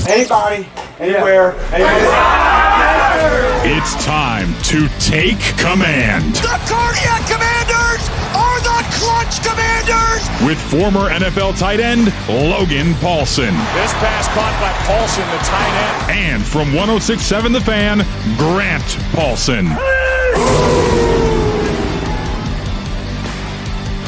Anybody, anywhere, It's time to take command. The Cardiac Commanders are the Clutch Commanders! With former NFL tight end Logan Paulsen. This pass caught by Paulsen, the tight end. And from 106.7 The Fan, Grant Paulsen.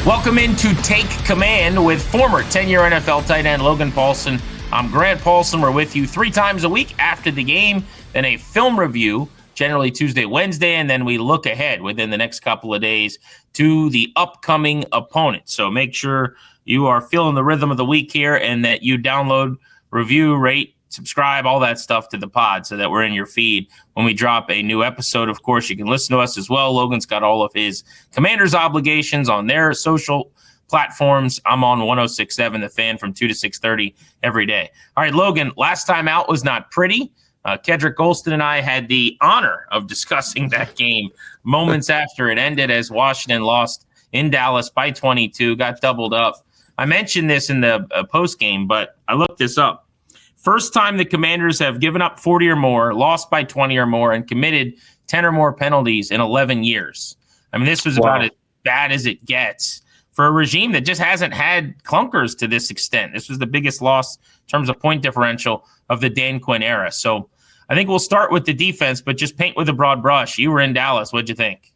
Welcome into Take Command with former 10-year NFL tight end Logan Paulsen. I'm Grant Paulsen. We're with you 3 times a week after the game, then a film review, generally Tuesday, Wednesday, and then we look ahead within the next couple of days to the upcoming opponent. So make sure you are feeling the rhythm of the week here and that you download, review, rate, subscribe, all that stuff to the pod so that we're in your feed when we drop a new episode. Of course, you can listen to us as well. Logan's got all of his Commanders obligations on their social platforms. I'm on 106.7 The Fan from 2 to 6:30 every day. All right, Logan, last time out was not pretty. Kedrick Golston and I had the honor of discussing that game moments after it ended as Washington lost in Dallas by 22, got doubled up. I mentioned this in the post game, but I looked this up. First time the Commanders have given up 40 or more, lost by 20 or more, and committed 10 or more penalties in 11 years. I mean, this was about as bad as it gets for a regime that just hasn't had clunkers to this extent. This was the biggest loss in terms of point differential of the Dan Quinn era. So I think we'll start with the defense, but just paint with a broad brush. You were in Dallas. What'd you think?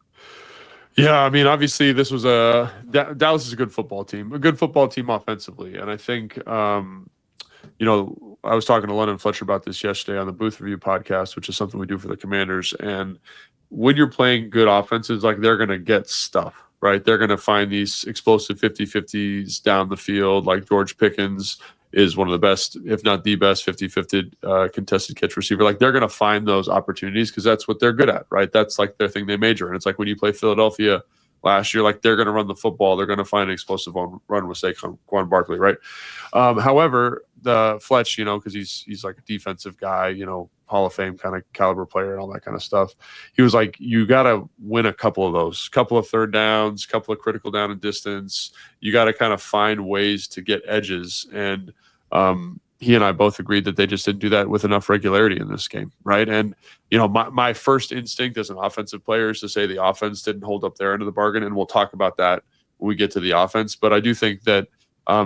Yeah, I mean, obviously this was Dallas is a good football team offensively. And I think, I was talking to London Fletcher about this yesterday on the Booth Review podcast, which is something we do for the Commanders. And when you're playing good offenses, like they're going to get stuff, right? They're going to find these explosive 50-50s down the field. Like George Pickens is one of the best, if not the best, 50-50 contested catch receiver. Like they're going to find those opportunities because that's what they're good at, right? That's like their thing they major in. It's like when you play Philadelphia last year, like they're going to run the football. They're going to find an explosive run with Saquon Barkley, right? However, the Fletch, because he's like a defensive guy, Hall of Fame kind of caliber player and all that kind of stuff. He was like, you got to win a couple of those, couple of third downs, couple of critical down and distance. You got to kind of find ways to get edges. And he and I both agreed that they just didn't do that with enough regularity in this game, right? And, my first instinct as an offensive player is to say the offense didn't hold up their end of the bargain, and we'll talk about that when we get to the offense. But I do think that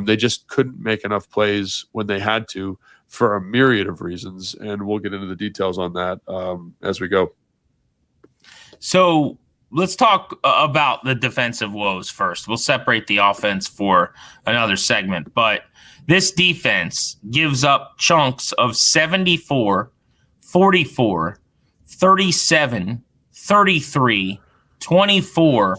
they just couldn't make enough plays when they had to for a myriad of reasons, and we'll get into the details on that as we go. So let's talk about the defensive woes first. We'll separate the offense for another segment, but this defense gives up chunks of 74, 44, 37, 33, 24,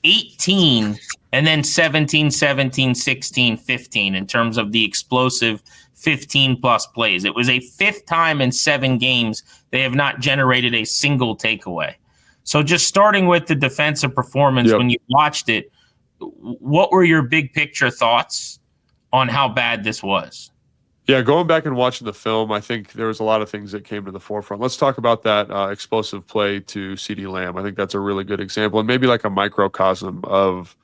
18, and then 17, 17, 16, 15 in terms of the explosive 15-plus plays. It was a 5th time in 7 games they have not generated a single takeaway. So just starting with the defensive performance, when you watched it, what were your big picture thoughts on how bad this was? Yeah, going back and watching the film, I think there was a lot of things that came to the forefront. Let's talk about that explosive play to CeeDee Lamb. I think that's a really good example, and maybe like a microcosm of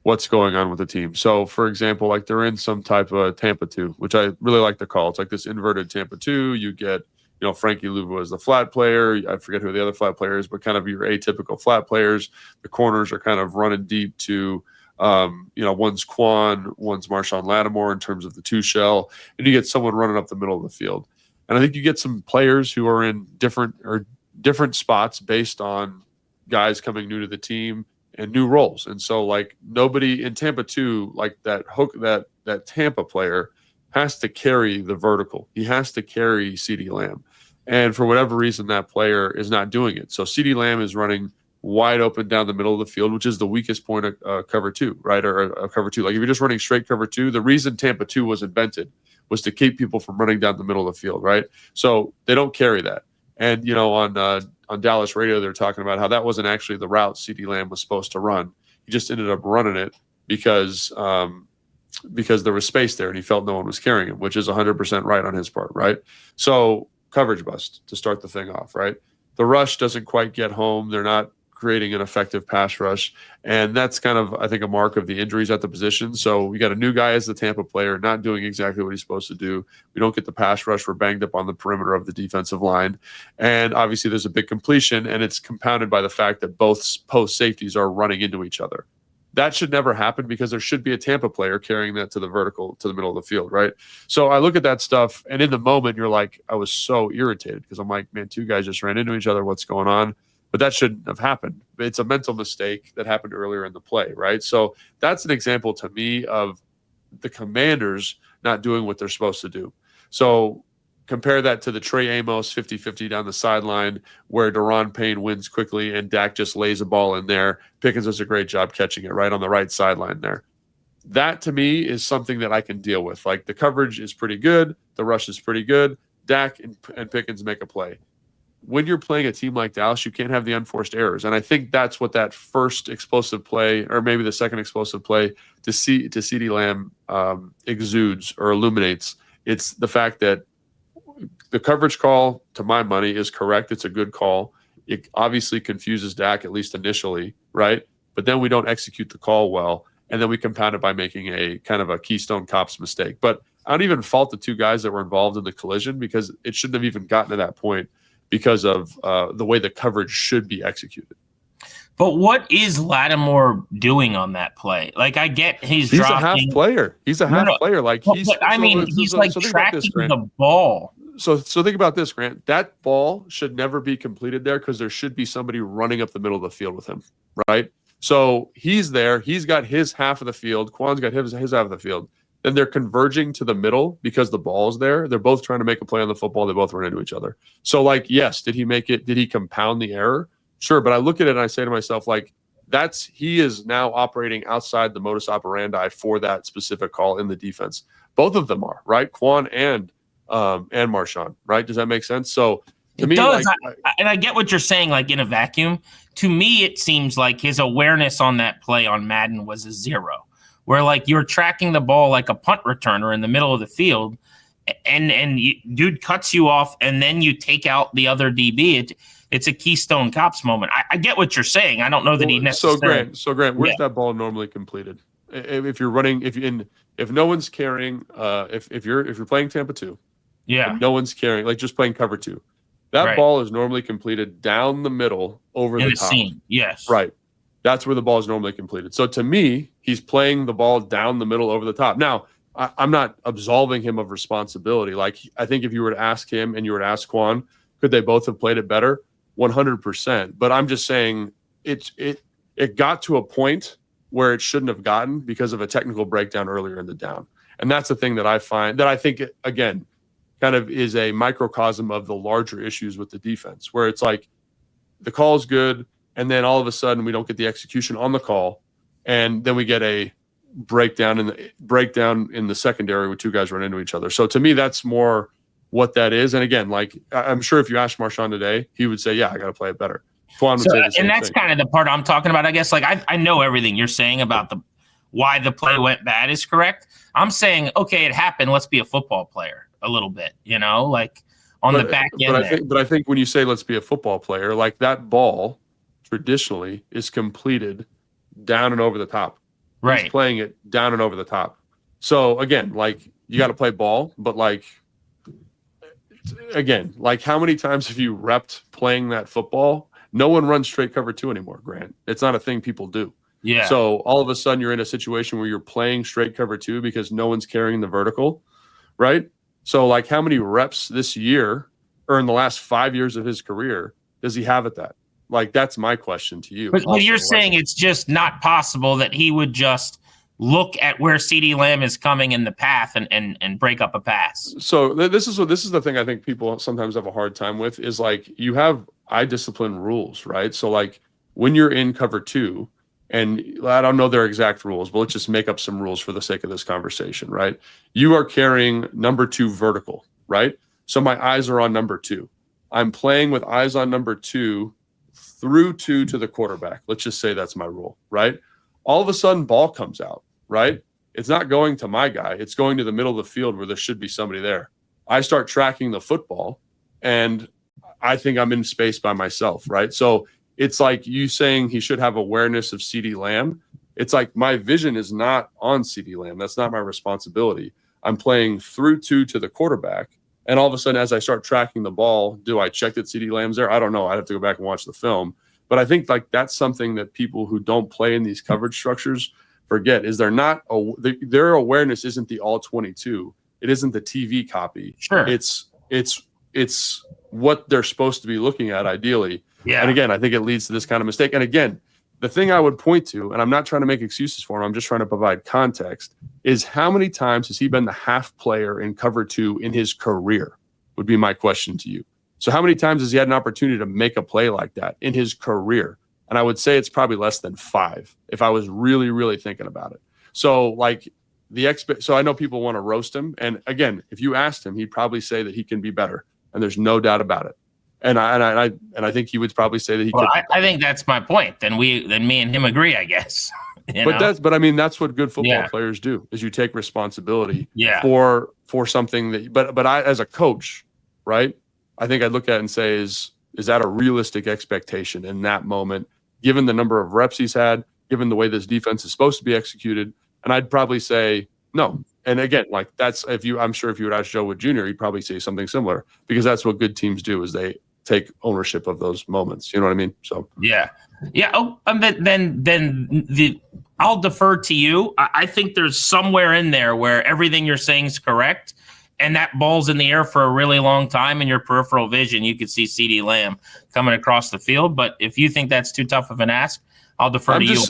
what's going on with the team. So, for example, like they're in some type of Tampa 2, which I really like the call. It's like this inverted Tampa 2. You get, Frankie Louvu as the flat player. I forget who the other flat player is, but kind of your atypical flat players. The corners are kind of running deep to one's Quan, one's Marshawn Lattimore in terms of the 2 shell, and you get someone running up the middle of the field. And I think you get some players who are in different spots based on guys coming new to the team and new roles. And so like nobody in Tampa 2, like that Tampa player has to carry the vertical. He has to carry CeeDee Lamb. And for whatever reason, that player is not doing it. So CeeDee Lamb is running wide open down the middle of the field, which is the weakest point of cover 2, right? Or a cover 2. Like if you're just running straight cover 2, the reason Tampa 2 was invented was to keep people from running down the middle of the field, right? So they don't carry that. And, on Dallas radio, they're talking about how that wasn't actually the route CeeDee Lamb was supposed to run. He just ended up running it because there was space there and he felt no one was carrying him, which is 100% right on his part, right? So coverage bust to start the thing off, right? The rush doesn't quite get home. They're not creating an effective pass rush. And that's kind of, I think, a mark of the injuries at the position. So we got a new guy as the Tampa player, not doing exactly what he's supposed to do. We don't get the pass rush. We're banged up on the perimeter of the defensive line. And obviously there's a big completion, and it's compounded by the fact that both post safeties are running into each other. That should never happen because there should be a Tampa player carrying that to the vertical, to the middle of the field, right? So I look at that stuff, and in the moment, you're like, I was so irritated because I'm like, man, two guys just ran into each other. What's going on? But that shouldn't have happened. It's a mental mistake that happened earlier in the play, right? So that's an example to me of the Commanders not doing what they're supposed to do. So compare that to the Trey Amos 50-50 down the sideline where Daron Payne wins quickly and Dak just lays a ball in there. Pickens does a great job catching it right on the right sideline there. That, to me, is something that I can deal with. Like, the coverage is pretty good. The rush is pretty good. Dak and Pickens make a play. When you're playing a team like Dallas, you can't have the unforced errors. And I think that's what that first explosive play, or maybe the second explosive play to CeeDee Lamb exudes or illuminates. It's the fact that the coverage call, to my money, is correct. It's a good call. It obviously confuses Dak, at least initially, right? But then we don't execute the call well, and then we compound it by making a kind of a Keystone Cops mistake. But I don't even fault the two guys that were involved in the collision because it shouldn't have even gotten to that point because of the way the coverage should be executed. But what is Lattimore doing on that play? Like, I get he's dropping. A half player. He's a half player. Like, he's tracking the ball. So think about this, Grant. That ball should never be completed there because there should be somebody running up the middle of the field with him, right? So he's there. He's got his half of the field. Quan's got his half of the field. Then they're converging to the middle because the ball's there. They're both trying to make a play on the football. They both run into each other. So, like, yes, did he make it? Did he compound the error? Sure, but I look at it and I say to myself, like, he is now operating outside the modus operandi for that specific call in the defense. Both of them are, right? Quan and Marshawn, right? Does that make sense? So to me, does. And I get what you're saying, like, in a vacuum. To me, it seems like his awareness on that play on Madden was a 0, where, like, you're tracking the ball like a punt returner in the middle of the field, and dude cuts you off, and then you take out the other DB. It's a Keystone Cops moment. I get what you're saying. I don't know that he necessarily. So Grant, where's that ball normally completed? If you're running, if no one's carrying, if you're playing Tampa 2, no one's carrying, like just playing cover 2, that ball is normally completed down the middle over the top. Seam. Yes, right. That's where the ball is normally completed. So to me, he's playing the ball down the middle over the top. Now, I'm not absolving him of responsibility. Like, I think if you were to ask him and you were to ask Quan, could they both have played it better? 100%. But I'm just saying it got to a point where it shouldn't have gotten because of a technical breakdown earlier in the down. And that's the thing that I find that I think, again, kind of is a microcosm of the larger issues with the defense, where it's like the call is good, and then all of a sudden we don't get the execution on the call, and then we get a breakdown in the secondary with two guys run into each other. So to me, that's more what that is. And again, like, I'm sure if you asked Marshawn today, he would say, yeah, I got to play it better. Quan would say the same and that's thing. Kind of the part I'm talking about, I guess. Like, I know everything you're saying about why the play went bad is correct. I'm saying, okay, it happened. Let's be a football player a little bit, like on the back end. But I think when you say let's be a football player, like, that ball traditionally is completed down and over the top. Right. He's playing it down and over the top. So again, like, you got to play ball, but like, again, like, how many times have you repped playing that football? No one runs straight cover 2 anymore, Grant. It's not a thing people do. Yeah. So all of a sudden you're in a situation where you're playing straight cover 2 because no one's carrying the vertical, right? So, like, how many reps this year or in the last 5 years of his career does he have at that? Like, that's my question to you. But you're saying it's just not possible that he would just look at where CeeDee Lamb is coming in the path and break up a pass. So this is the thing I think people sometimes have a hard time with is, like, you have eye discipline rules, right? So, like, when you're in cover 2, and I don't know their exact rules, but let's just make up some rules for the sake of this conversation, right? You are carrying number 2 vertical, right? So my eyes are on number 2. I'm playing with eyes on number 2 through 2 to the quarterback. Let's just say that's my rule, right? All of a sudden, ball comes out, right? It's not going to my guy. It's going to the middle of the field where there should be somebody there. I start tracking the football, and I think I'm in space by myself, right? So it's like you saying he should have awareness of CeeDee Lamb. It's like my vision is not on CeeDee Lamb. That's not my responsibility. I'm playing through to the quarterback. And all of a sudden, as I start tracking the ball, do I check that CeeDee Lamb's there? I don't know. I'd have to go back and watch the film. But I think like that's something that people who don't play in these coverage structures forget is their awareness isn't the all 22. It isn't the TV copy. Sure. It's what they're supposed to be looking at ideally. Yeah. And again, I think it leads to this kind of mistake. And again, the thing I would point to, and I'm not trying to make excuses for him, I'm just trying to provide context, is how many times has he been the half player in cover 2 in his career would be my question to you. So how many times has he had an opportunity to make a play like that in his career? And I would say it's probably less than 5 if I was really, really thinking about it. So like so I know people want to roast him. And again, if you asked him, he'd probably say that he can be better. And there's no doubt about it. And I think he would probably say that he could. I think that's my point. Then me and him agree, I guess. But I mean that's what good football players do is you take responsibility for something that. But I as a coach, right? I think I'd look at it and say is that a realistic expectation in that moment, given the number of reps he's had, given the way this defense is supposed to be executed, and I'd probably say no. And again, like that's I'm sure if you would ask Joe Wood Jr., he'd probably say something similar because that's what good teams do is they take ownership of those moments. You know what I mean? So yeah. Oh, then I'll defer to you. I think there's somewhere in there where everything you're saying is correct, and that ball's in the air for a really long time. In your peripheral vision, you could see CeeDee Lamb coming across the field. But if you think that's too tough of an ask, I'll defer to you.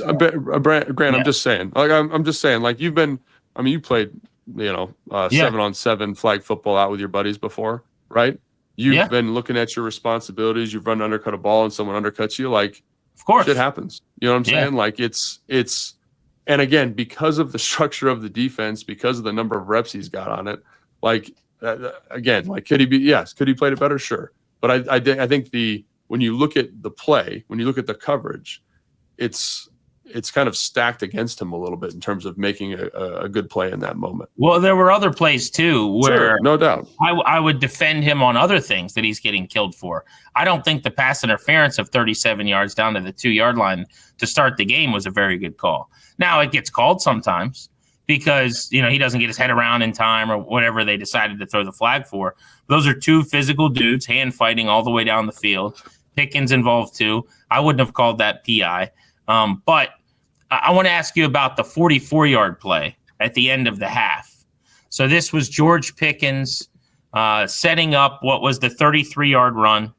Grant, I'm just saying. Like I'm just saying. Like you played 7-on-7 flag football out with your buddies before, right? You've been looking at your responsibilities. You've run to undercut a ball and someone undercuts you. Like, of course, shit happens. You know what I'm saying? Like it's, and again, because of the structure of the defense, because of the number of reps he's got on it, like again, like could he played it better? Sure, but I think when you look at the play, when you look at the coverage, it's kind of stacked against him a little bit in terms of making a good play in that moment. Well, there were other plays too where sure, no doubt I would defend him on other things that he's getting killed for. I don't think the pass interference of 37 yards down to the 2-yard line to start the game was a very good call. Now it gets called sometimes because he doesn't get his head around in time or whatever they decided to throw the flag for. Those are 2 physical dudes hand fighting all the way down the field. Pickens involved too. I wouldn't have called that PI. But I want to ask you about the 44-yard play at the end of the half. So this was George Pickens setting up what was the 33-yard run.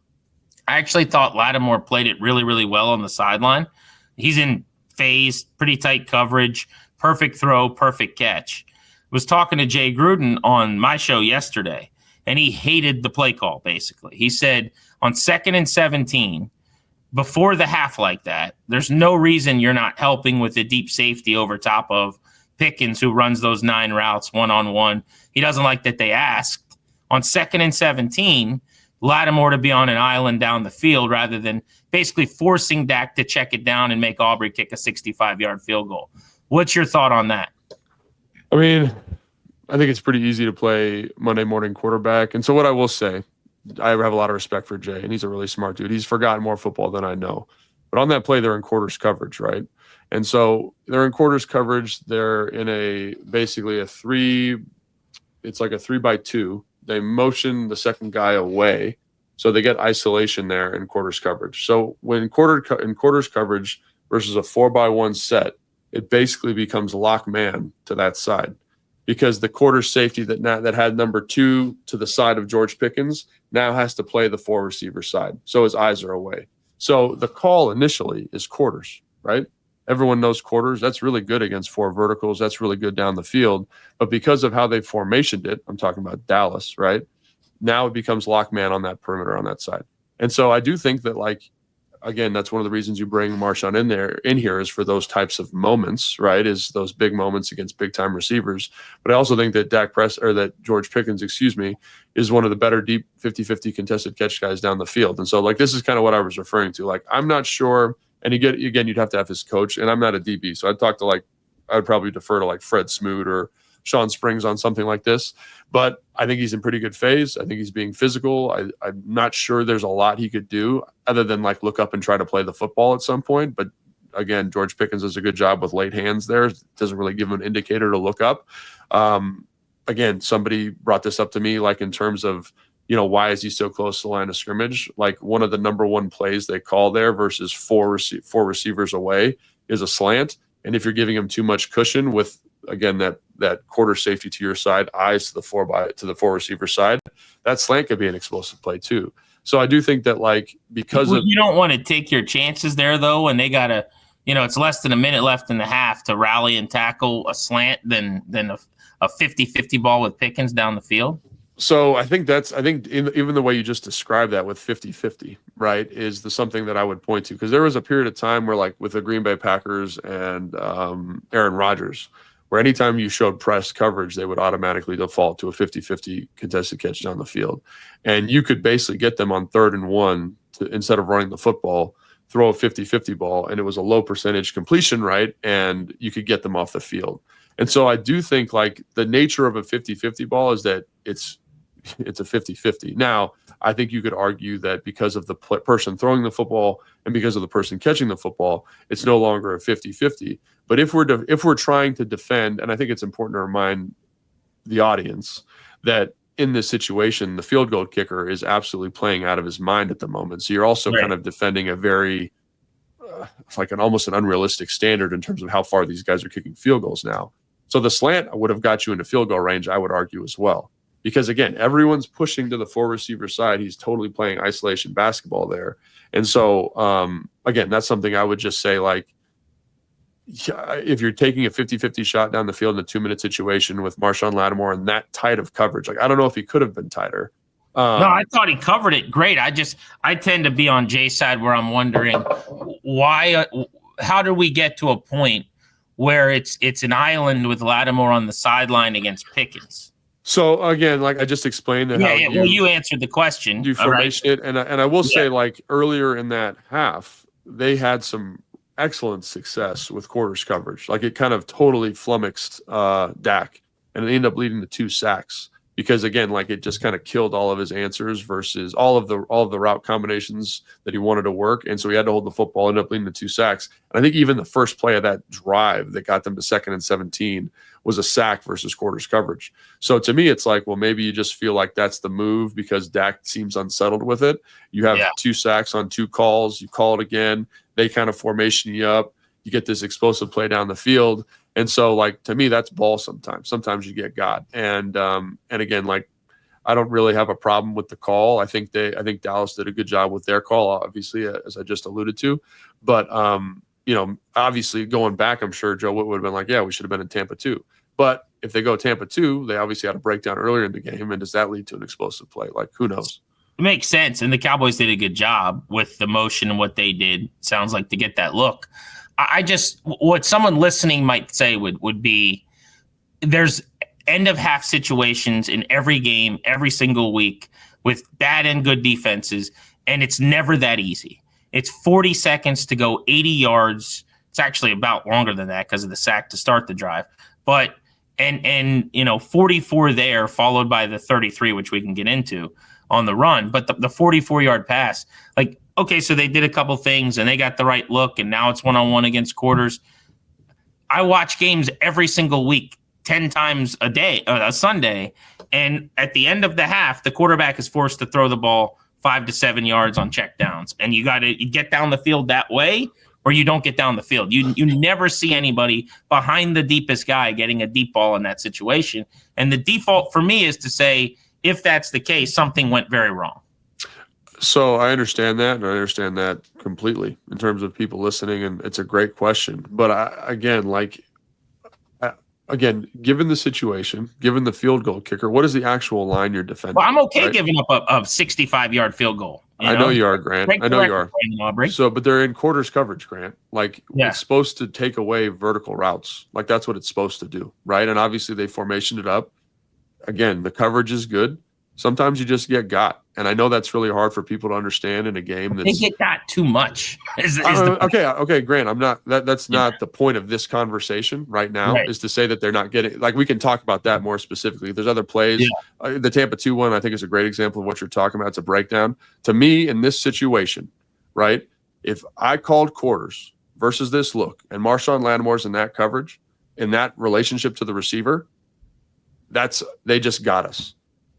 I actually thought Lattimore played it really, really well on the sideline. He's in phase, pretty tight coverage, perfect throw, perfect catch. Was talking to Jay Gruden on my show yesterday, and he hated the play call, basically. He said on 2nd and 17, before the half like that, there's no reason you're not helping with the deep safety over top of Pickens, who runs those 9 routes one-on-one. He doesn't like that they asked. On 2nd and 17, Lattimore to be on an island down the field rather than basically forcing Dak to check it down and make Aubrey kick a 65-yard field goal. What's your thought on that? I mean, I think it's pretty easy to play Monday morning quarterback. And so what I will say, I have a lot of respect for Jay, and he's a really smart dude. He's forgotten more football than I know. But on that play, they're in quarters coverage, right? And so they're in quarters coverage. They're in basically a 3-by-2. They motion the second guy away, so they get isolation there in quarters coverage. So when in quarters coverage versus a 4-by-1 set, it basically becomes lock man to that side. Because the quarter safety that had number 2 to the side of George Pickens now has to play the 4 receiver side. So his eyes are away. So the call initially is quarters, right? Everyone knows quarters. That's really good against 4 verticals. That's really good down the field. But because of how they formationed it, I'm talking about Dallas, right? Now it becomes lock man on that perimeter on that side. And so I do think that, like, again, that's one of the reasons you bring Marshawn in here is for those types of moments, right? Is those big moments against big time receivers. But I also think that that George Pickens, is one of the better deep 50-50 contested catch guys down the field. And so, like, this is kind of what I was referring to. Like, I'm not sure. And again, you'd have to have his coach, and I'm not a DB. So I'd probably defer to like Fred Smoot or Sean Springs on something like this. But I think he's in pretty good phase. I think he's being physical. I'm not sure there's a lot he could do other than like look up and try to play the football at some point. But again, George Pickens does a good job with late hands there. It doesn't really give him an indicator to look up. Again, somebody brought this up to me, like in terms of, why is he so close to the line of scrimmage? Like one of the number one plays they call there versus four receivers away is a slant. And if you're giving him too much cushion with, again, that quarter safety to your side, eyes to the four receiver side, that slant could be an explosive play too. So I do think that you don't want to take your chances there though, and they gotta, it's less than a minute left in the half to rally and tackle a slant than a 50-50 ball with Pickens down the field. So I think even the way you just described that with 50-50, right, is something that I would point to, because there was a period of time where, like with the Green Bay Packers and Aaron Rodgers, where anytime you showed press coverage, they would automatically default to a 50-50 contested catch down the field. And you could basically get them on 3rd and 1 instead of running the football, throw a 50-50 ball, and it was a low percentage completion, right? And you could get them off the field. And so I do think like the nature of a 50-50 ball is that it's a 50-50. Now, I think you could argue that because of the person throwing the football and because of the person catching the football, it's no longer a 50-50. But if we're trying to defend, and I think it's important to remind the audience that in this situation, the field goal kicker is absolutely playing out of his mind at the moment. So you're also kind of defending a very like almost an unrealistic standard in terms of how far these guys are kicking field goals now. So the slant would have got you into field goal range, I would argue as well. Because again, everyone's pushing to the 4 receiver side. He's totally playing isolation basketball there. And so, again, that's something I would just say, like, if you're taking a 50-50 shot down the field in a 2-minute situation with Marshawn Lattimore and that tight of coverage, like, I don't know if he could have been tighter. No, I thought he covered it great. I tend to be on Jay's side where I'm wondering why, how do we get to a point where it's an island with Lattimore on the sideline against Pickens? So again, like I just explained, you answered the question. You formation it, and I will say, like earlier in that half, they had some excellent success with quarters coverage. Like it kind of totally flummoxed Dak, and it ended up leading to 2 sacks because again, like it just kind of killed all of his answers versus all of the route combinations that he wanted to work, and so he had to hold the football. Ended up leading to 2 sacks, and I think even the first play of that drive that got them to 2nd and 17 was a sack versus quarters coverage. So to me, it's like, well, maybe you just feel like that's the move because Dak seems unsettled with it. You have 2 sacks on 2 calls. You call it again. They kind of formation you up. You get this explosive play down the field. And so, like, to me, that's ball sometimes. Sometimes you get got. And again, like, I don't really have a problem with the call. I think Dallas did a good job with their call, obviously, as I just alluded to. But, obviously going back, I'm sure Joe Witt would have been like, yeah, we should have been in Tampa too. But if they go Tampa 2, they obviously had a breakdown earlier in the game. And does that lead to an explosive play? Like, who knows? It makes sense. And the Cowboys did a good job with the motion and what they did, sounds like, to get that look. What someone listening might say would be there's end of half situations in every game, every single week with bad and good defenses. And it's never that easy. It's 40 seconds to go 80 yards. It's actually about longer than that because of the sack to start the drive. But and 44 there, followed by the 33, which we can get into on the run. But the 44-yard pass, like, okay, so they did a couple things and they got the right look, and now it's one-on-one against quarters. I watch games every single week, 10 times a day, a Sunday, and at the end of the half, the quarterback is forced to throw the ball 5 to 7 yards on checkdowns, and you get down the field that way, or you don't get down the field. You never see anybody behind the deepest guy getting a deep ball in that situation. And the default for me is to say, if that's the case, something went very wrong. So I understand that, and I understand that completely in terms of people listening, and it's a great question. But again, given the situation, given the field goal kicker, what is the actual line you're defending? Well, I'm okay giving up a 65-yard field goal. I know you are, Grant. I know you are. So, but they're in quarters coverage, Grant. Like, it's supposed to take away vertical routes. Like, that's what it's supposed to do, right? And obviously they formationed it up. Again, the coverage is good. Sometimes you just get got. And I know that's really hard for people to understand in a game They that's get got too much. okay, Grant. I'm not that's not the point of this conversation right now, Right. is to say that they're not getting, like, we can talk about that more specifically. There's other plays. The Tampa 2 one, I think, is a great example of what you're talking about. It's a breakdown. To me, in this situation, right? If I called quarters versus this look, and Marshawn Lattimore's in that coverage, in that relationship to the receiver, they just got us.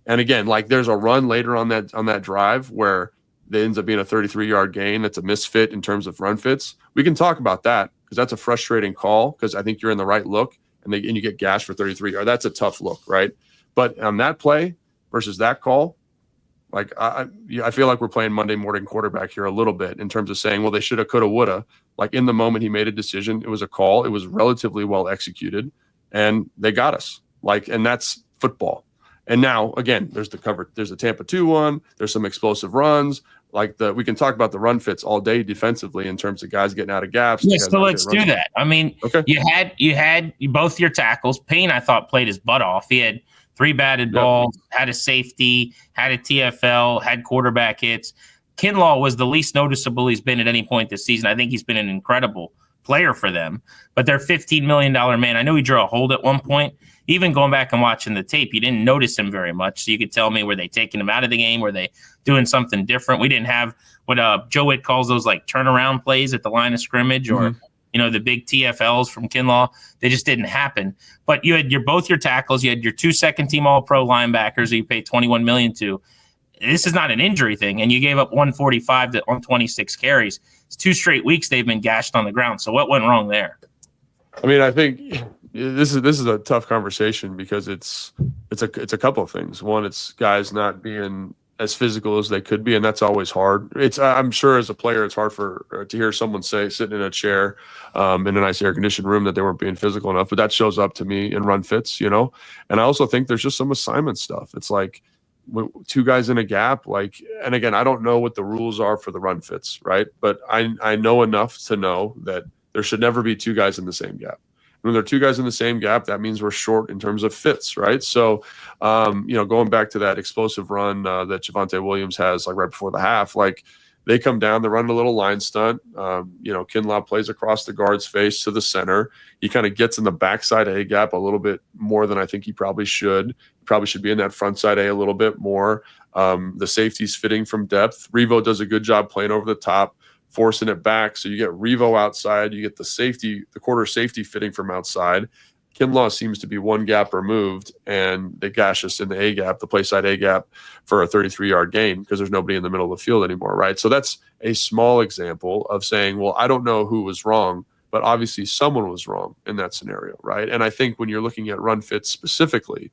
And again, like, there's a run later on that drive where it ends up being a 33-yard gain. That's a misfit in terms of run fits. We can talk about that, because that's a frustrating call, because I think you're in the right look and you get gashed for 33 yards. That's a tough look, right? But on that play versus that call, like, I feel like we're playing Monday morning quarterback here a little bit in terms of saying, well, they shoulda, coulda, woulda. Like, in the moment he made a decision. It was a call. It was relatively well executed, and they got us. Like, and that's football. And now, again, there's the Tampa 2 one. There's some explosive runs. Like, we can talk about the run fits all day defensively in terms of guys getting out of gaps. Yeah, so let's do that. I mean, okay. You had both your tackles. Payne, I thought, played his butt off. He had 3 batted balls, had a safety, had a TFL, had quarterback hits. Kinlaw was the least noticeable he's been at any point this season. I think he's been an incredible player for them, but they're $15 million man. I know he drew a hold at one point. Even going back and watching the tape, you didn't notice him very much. So you could tell me, were they taking him out of the game? Were they doing something different? We didn't have what Joe Witt calls those, like, turnaround plays at the line of scrimmage, or the big TFLs from Kinlaw. They just didn't happen. But you had both your tackles. You had your 2 second-team All-Pro linebackers who you paid $21 million to. This is not an injury thing, and you gave up 145 on 26 carries. It's 2 straight weeks they've been gashed on the ground. So what went wrong there? I mean, I think this is a tough conversation, because it's a couple of things. One, it's guys not being as physical as they could be, and that's always hard. I'm sure as a player, it's hard to hear someone say, sitting in a chair in a nice air conditioned room, that they weren't being physical enough. But that shows up to me in run fits, And I also think there's just some assignment stuff. It's like, 2 guys in a gap, like, and again, I don't know what the rules are for the run fits, right? But I know enough to know that there should never be 2 guys in the same gap. When there are 2 guys in the same gap, that means we're short in terms of fits, right? So, going back to that explosive run that Javonte Williams has, like, right before the half, like, they come down, they run a little line stunt. Kinlaw plays across the guard's face to the center. He kind of gets in the backside A gap a little bit more than I think he probably should. He probably should be in that front side A a little bit more. The safety's fitting from depth. Revo does a good job playing over the top, forcing it back. So you get Revo outside, you get the quarter safety fitting from outside. Kinlaw seems to be 1 gap removed, and they gash us in the A gap, the play side A gap, for a 33-yard gain, because there's nobody in the middle of the field anymore, right? So that's a small example of saying, well, I don't know who was wrong, but obviously someone was wrong in that scenario, right? And I think when you're looking at run fits specifically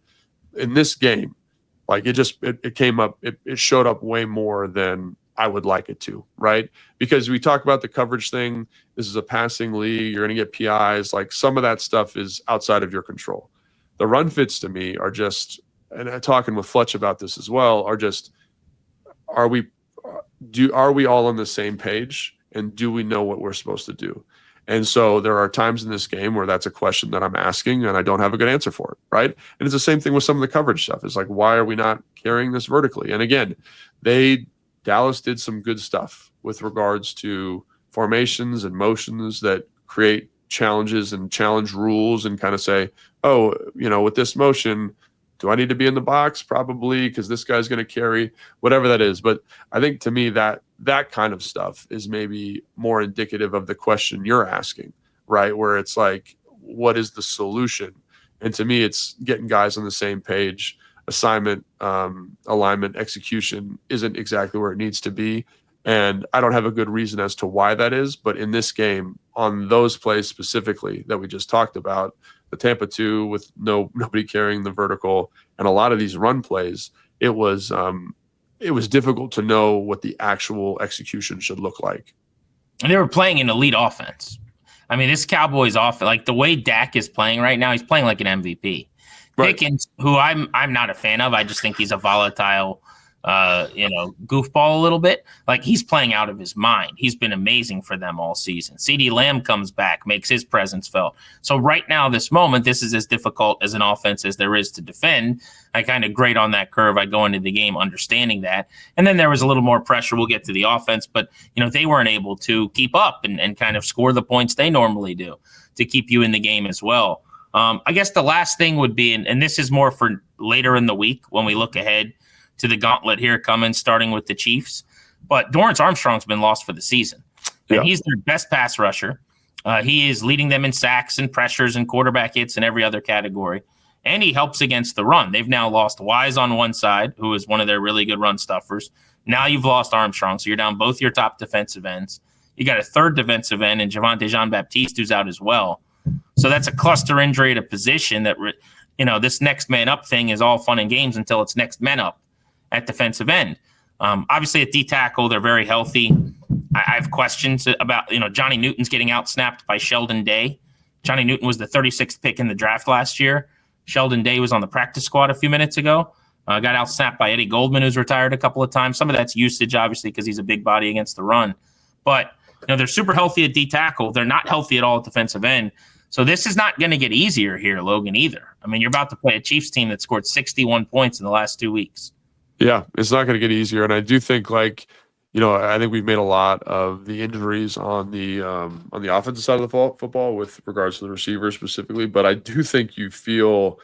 in this game, like, it came up, it showed up way more than I would like it to, right? Because we talk about the coverage thing. This is a passing league. You're going to get PIs. Like, some of that stuff is outside of your control. The run fits, to me, are just, and I'm talking with Fletch about this as well, are just, are we all on the same page, and do we know what we're supposed to do? And so there are times in this game where that's a question that I'm asking, and I don't have a good answer for it, right? And it's the same thing with some of the coverage stuff. It's like, why are we not carrying this vertically? And again, Dallas did some good stuff with regards to formations and motions that create challenges and challenge rules, and kind of say, oh, with this motion, do I need to be in the box? Probably, because this guy's going to carry, whatever that is. But I think, to me, that kind of stuff is maybe more indicative of the question you're asking, right? Where it's like, what is the solution? And to me, it's getting guys on the same page. Assignment, alignment, execution isn't exactly where it needs to be. And I don't have a good reason as to why that is. But in this game, on those plays specifically that we just talked about, the Tampa 2 with nobody carrying the vertical, and a lot of these run plays, it was difficult to know what the actual execution should look like. And they were playing an elite offense. I mean, this Cowboys offense, like, the way Dak is playing right now, he's playing like an MVP. Right. Pickens, who I'm not a fan of. I just think he's a volatile goofball a little bit. Like, he's playing out of his mind. He's been amazing for them all season. CeeDee Lamb comes back, makes his presence felt. So right now, this moment, this is as difficult as an offense as there is to defend. I kind of grade on that curve. I go into the game understanding that. And then there was a little more pressure. We'll get to the offense, but they weren't able to keep up and kind of score the points they normally do to keep you in the game as well. I guess the last thing would be, and this is more for later in the week when we look ahead to the gauntlet here coming, starting with the Chiefs. But Dorrance Armstrong's been lost for the season. And he's their best pass rusher. He is leading them in sacks and pressures and quarterback hits and every other category. And he helps against the run. They've now lost Wise on one side, who is one of their really good run stuffers. Now you've lost Armstrong, so you're down both your top defensive ends. You got a third defensive end in Javonte Jean-Baptiste, who's out as well. So that's a cluster injury at a position that, this next man up thing is all fun and games until it's next men up at defensive end. Obviously at D-tackle, they're very healthy. I have questions about, Johnny Newton's getting out-snapped by Sheldon Day. Johnny Newton was the 36th pick in the draft last year. Sheldon Day was on the practice squad a few minutes ago. Got out-snapped by Eddie Goldman, who's retired a couple of times. Some of that's usage, obviously, because he's a big body against the run. But, they're super healthy at D-tackle. They're not healthy at all at defensive end. So this is not going to get easier here, Logan, either. I mean, you're about to play a Chiefs team that scored 61 points in the last 2 weeks. Yeah, it's not going to get easier. And I do think, I think we've made a lot of the injuries on the offensive side of the football with regards to the receivers specifically. But I do think you feel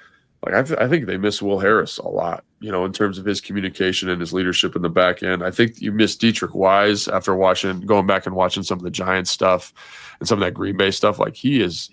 I think they miss Will Harris a lot, in terms of his communication and his leadership in the back end. I think you miss Dietrich Wise after going back and watching some of the Giants stuff and some of that Green Bay stuff. He was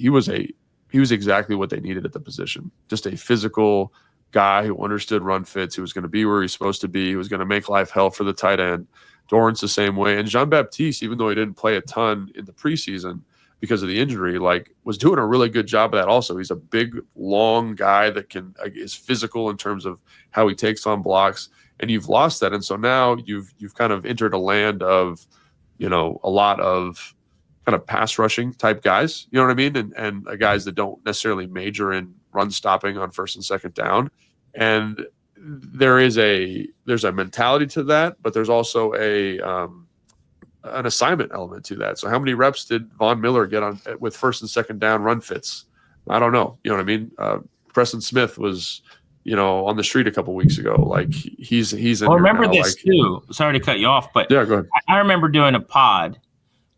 exactly what they needed at the position. Just a physical guy who understood run fits, who was going to be where he's supposed to be, who was going to make life hell for the tight end. Dorrance the same way. And Jean-Baptiste, even though he didn't play a ton in the preseason because of the injury, was doing a really good job of that also. He's a big, long guy that is physical in terms of how he takes on blocks, and you've lost that. And so now you've kind of entered a land of, a lot of kind of pass rushing type guys, you know what I mean? And guys that don't necessarily major in run stopping on first and second down. And there's a mentality to that, but there's also an assignment element to that. So how many reps did Von Miller get on with first and second down run fits? I don't know. You know what I mean? Preston Smith was, on the street a couple weeks ago. He's in. I remember this too. Sorry to cut you off, but yeah, go ahead. I remember doing a pod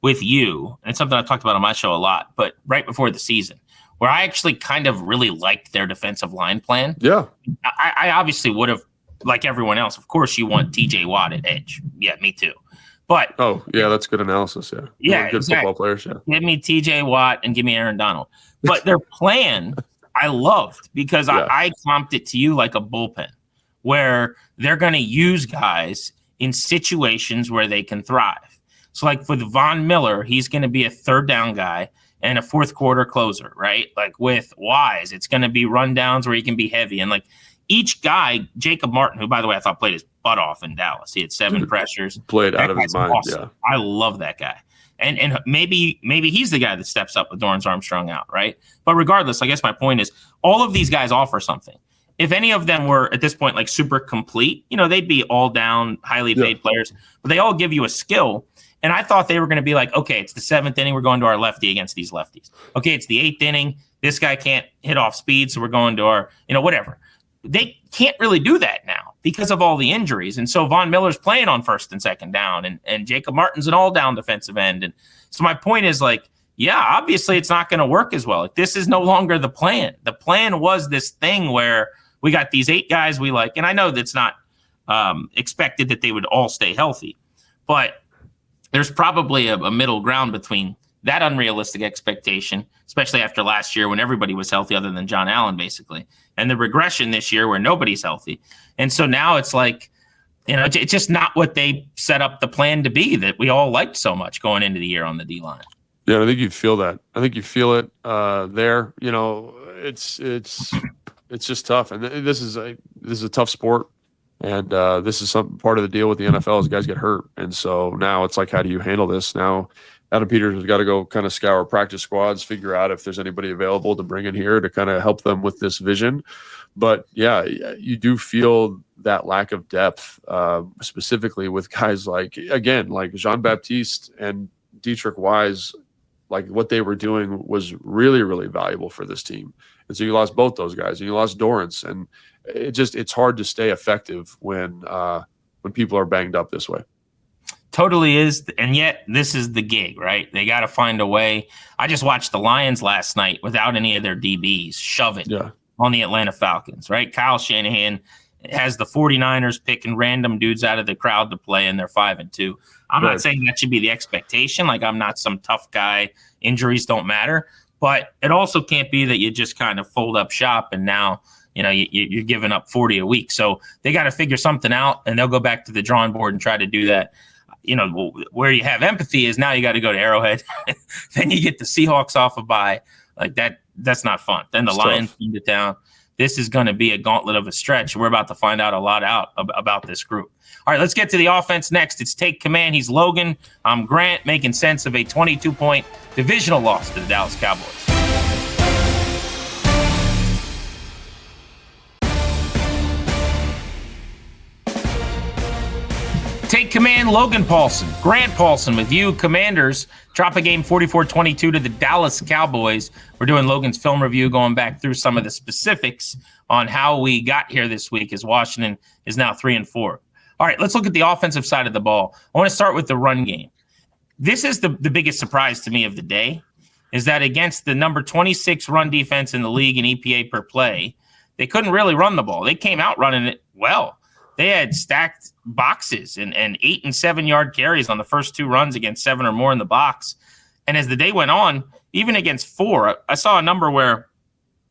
with you, and it's something I've talked about on my show a lot, but right before the season, where I actually kind of really liked their defensive line plan. Yeah. I obviously would have, like everyone else, of course you want TJ Watt at edge. Yeah, me too. But that's good analysis. Yeah, good exactly. Football players. Yeah, give me TJ Watt and give me Aaron Donald. But their plan, I loved because I comped it to you like a bullpen, where they're going to use guys in situations where they can thrive. So, with Von Miller, he's going to be a third down guy and a fourth quarter closer, right? With Wise, it's going to be rundowns where he can be heavy, and each guy, Jacob Martin, who, by the way, I thought played his butt off in Dallas. He had 7 pressures. Played out of his mind, awesome. I love that guy. And maybe he's the guy that steps up with Dorrance Armstrong out, right? But regardless, I guess my point is all of these guys offer something. If any of them were, at this point, super complete, they'd be all down, highly paid players. But they all give you a skill. And I thought they were going to be okay, it's the 7th inning, we're going to our lefty against these lefties. Okay, it's the 8th inning, this guy can't hit off speed, so we're going to our, whatever. They can't really do that now because of all the injuries. And so Von Miller's playing on first and second down, and Jacob Martin's an all-down defensive end. And so my point is, obviously it's not going to work as well. This is no longer the plan. The plan was this thing where we got these 8 guys we like. And I know that's not expected that they would all stay healthy. But there's probably a middle ground between that unrealistic expectation, especially after last year when everybody was healthy other than John Allen, basically, and the regression this year where nobody's healthy. And so now it's it's just not what they set up the plan to be that we all liked so much going into the year on the D-line. Yeah, I think you feel that. I think you feel it there. It's just tough. And this is a tough sport. And this is some part of the deal with the NFL is guys get hurt. And so now it's how do you handle this? Now Adam Peters has got to go kind of scour practice squads, figure out if there's anybody available to bring in here to kind of help them with this vision. But yeah, you do feel that lack of depth, specifically with guys like Jean-Baptiste and Dietrich Wise. Like what they were doing was really, really valuable for this team. And so you lost both those guys, and you lost Dorrance, and it's hard to stay effective when people are banged up this way. Totally is. And yet this is the gig, right? They got to find a way. I just watched the Lions last night without any of their DBs shove it on the Atlanta Falcons, right? Kyle Shanahan has the 49ers picking random dudes out of the crowd to play, and they're 5-2. I'm not saying that should be the expectation. Like, I'm not some tough guy. Injuries don't matter. But it also can't be that you just kind of fold up shop and now, you're giving up 40 a week. So they got to figure something out, and they'll go back to the drawing board and try to do that. Where you have empathy is now you got to go to Arrowhead. Then you get the Seahawks off a bye. Like that. That's not fun. Then the Lions into town. This is going to be a gauntlet of a stretch. We're about to find out a lot about this group. All right, let's get to the offense next. It's Take Command. He's Logan. I'm Grant, making sense of a 22-point divisional loss to the Dallas Cowboys. Take Command, Logan Paulsen. Grant Paulsen with you. Commanders drop a game 44-22 to the Dallas Cowboys. We're doing Logan's film review, going back through some of the specifics on how we got here this week as Washington is now 3-4. All right, let's look at the offensive side of the ball. I want to start with the run game. This is the biggest surprise to me of the day, is that against the number 26 run defense in the league in EPA per play, they couldn't really run the ball. They came out running it well. They had stacked boxes and 8 and 7 yard carries on the first two runs against 7 or more in the box. And as the day went on, even against 4, I saw a number where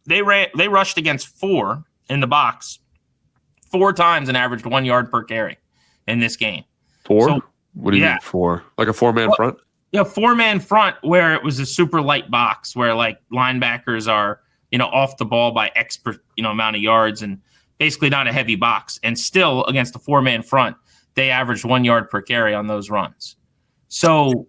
they rushed against 4 in the box 4 times and averaged 1 yard per carry in this game. 4? So, what do you mean 4? Like a 4-man front? Yeah, 4-man front where it was a super light box where like linebackers are, off the ball by X amount of yards and basically not a heavy box. And still against a 4-man front, they averaged 1 yard per carry on those runs. So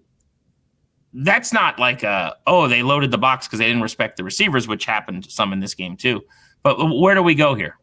that's not like they loaded the box because they didn't respect the receivers, which happened some in this game too. But where do we go here?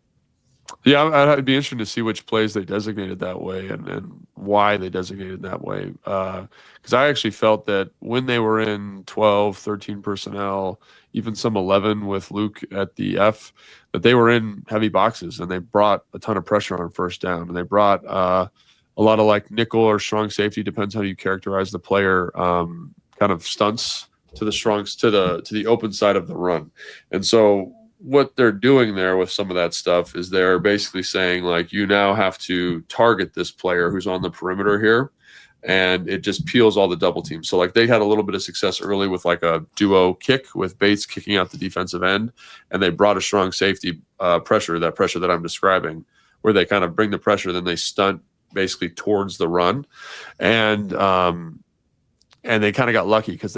Yeah, I'd be interested to see which plays they designated that way and why they designated that way. Because I actually felt that when they were in 12, 13 personnel, even some 11 with Luke at the F, that they were in heavy boxes and they brought a ton of pressure on first down. And they brought a lot of like nickel or strong safety, depends how you characterize the player, kind of stunts to the open side of the run. And so what they're doing there with some of that stuff is they're basically saying, like, you now have to target this player who's on the perimeter here, and it just peels all the double teams. So, like, they had a little bit of success early with, like, a duo kick with Bates kicking out the defensive end, and they brought a strong safety pressure that I'm describing, where they kind of bring the pressure, then they stunt basically towards the run. And they kind of got lucky because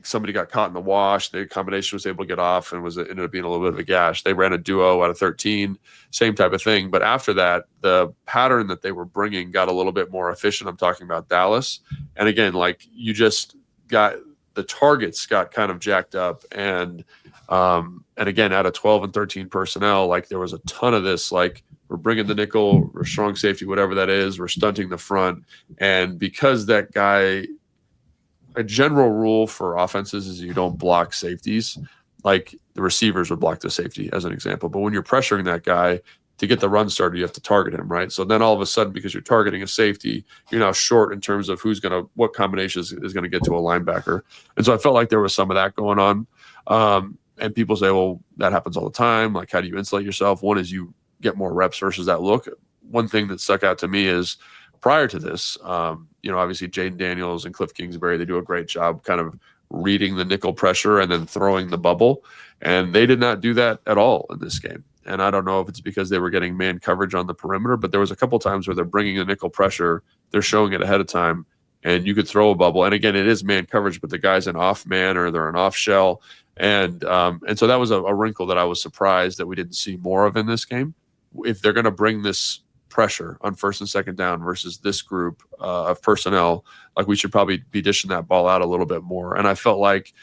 somebody got caught in the wash. The combination was able to get off and ended up being a little bit of a gash. They ran a duo out of 13, same type of thing. But after that, the pattern that they were bringing got a little bit more efficient. I'm talking about Dallas. And again, like, you just got the targets got kind of jacked up. And again, out of 12 and 13 personnel, like, there was a ton of this, like, we're bringing the nickel or strong safety, whatever that is. We're stunting the front. And because that guy – a general rule for offenses is you don't block safeties. Like, the receivers would block the safety as an example. But when you're pressuring that guy to get the run started, you have to target him, right? So then all of a sudden, because you're targeting a safety, you're now short in terms of what combination is going to get to a linebacker. And so I felt like there was some of that going on. And people say, well, that happens all the time. Like, how do you insulate yourself? One is you get more reps versus that look. One thing that stuck out to me is prior to this, obviously Jaden Daniels and Cliff Kingsbury, they do a great job kind of reading the nickel pressure and then throwing the bubble. And they did not do that at all in this game. And I don't know if it's because they were getting man coverage on the perimeter, but there was a couple times where they're bringing the nickel pressure, they're showing it ahead of time, and you could throw a bubble. And again, it is man coverage, but the guy's an off man or they're an off shell. And so that was a wrinkle that I was surprised that we didn't see more of in this game. If they're going to bring this pressure on first and second down versus this group of personnel, like we should probably be dishing that ball out a little bit more. And I felt like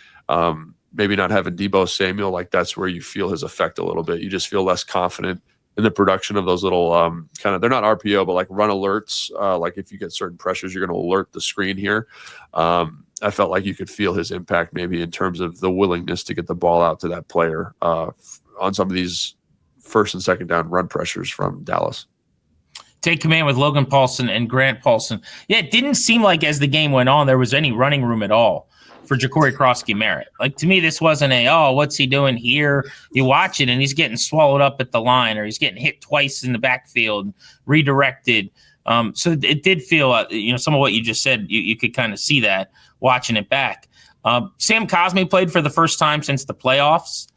maybe not having Deebo Samuel, like that's where you feel his effect a little bit. You just feel less confident in the production of those little kind of, they're not RPO, but like run alerts. Like if you get certain pressures, you're going to alert the screen here. I felt like you could feel his impact maybe in terms of the willingness to get the ball out to that player on some of these first and second down run pressures from Dallas. Take command with Logan Paulsen and Grant Paulsen. Yeah, it didn't seem like as the game went on there was any running room at all for Ja'Cory Krosky-Merritt. Like, to me, this wasn't what's he doing here? You watch it, and he's getting swallowed up at the line, or he's getting hit twice in the backfield, redirected. So it did feel, some of what you just said, you could kind of see that watching it back. Sam Cosmi played for the first time since the playoffs.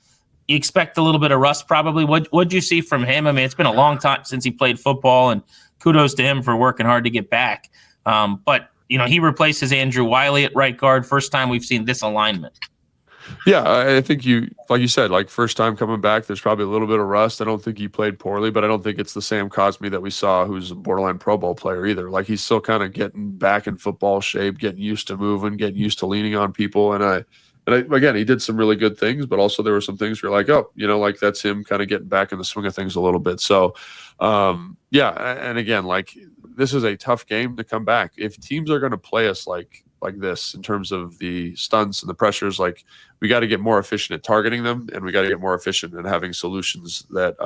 You expect a little bit of rust probably. What'd you see from him? I mean, it's been a long time since he played football, and kudos to him for working hard to get back. But he replaces Andrew Wiley at right guard. First time we've seen this alignment. Yeah, I think like you said, like first time coming back, there's probably a little bit of rust. I don't think he played poorly, but I don't think it's the Sam Cosmi that we saw, who's a borderline Pro Bowl player either. Like he's still kind of getting back in football shape, getting used to moving, getting used to leaning on people. And again, he did some really good things, but also there were some things where you're like, like that's him kind of getting back in the swing of things a little bit. So, yeah. And again, like this is a tough game to come back. If teams are going to play us like this in terms of the stunts and the pressures, like we got to get more efficient at targeting them, and we got to get more efficient at having solutions that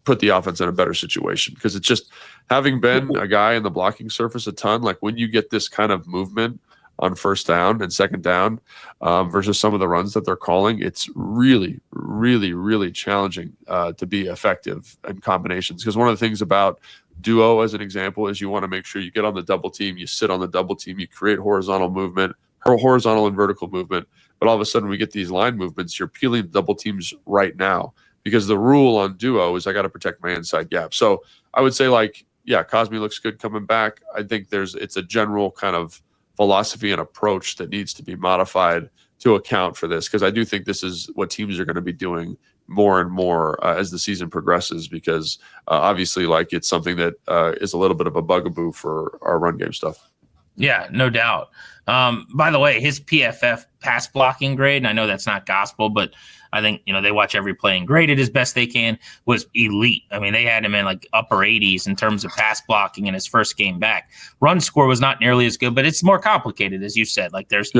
put the offense in a better situation. Because it's just having been a guy in the blocking surface a ton, like when you get this kind of movement on first down and second down versus some of the runs that they're calling, it's really, really, really challenging to be effective in combinations. Because one of the things about duo, as an example, is you want to make sure you get on the double team, you sit on the double team, you create horizontal movement, horizontal and vertical movement. But all of a sudden we get these line movements, you're peeling the double teams right now, because the rule on duo is I got to protect my inside gap. So I would say Cosmi looks good coming back. I think it's a general kind of philosophy and approach that needs to be modified to account for this, because I do think this is what teams are going to be doing more and more as the season progresses, because obviously it's something that is a little bit of a bugaboo for our run game stuff. Yeah, no doubt. By the way, his PFF pass blocking grade, and I know that's not gospel, but I think, they watch every play and grade it as best they can, was elite. I mean, they had him in like upper 80s in terms of pass blocking in his first game back. Run score was not nearly as good, but it's more complicated, as you said. Like there's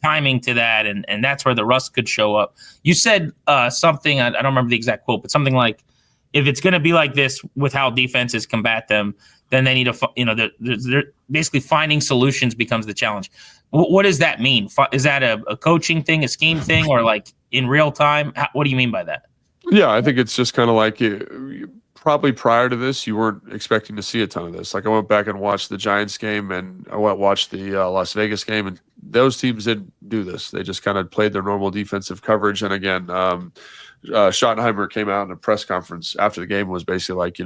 timing to that, and that's where the rust could show up. You said something, I don't remember the exact quote, but something like, if it's going to be like this with how defenses combat them, then they need to, they're basically finding solutions becomes the challenge. What does that mean? Is that a coaching thing, a scheme thing, or like in real time? What do you mean by that? Yeah, I think it's just kind of like probably prior to this, you weren't expecting to see a ton of this. Like I went back and watched the Giants game, and I watched the Las Vegas game, and those teams didn't do this. They just kind of played their normal defensive coverage. And again, Schottenheimer came out in a press conference after the game, was basically like,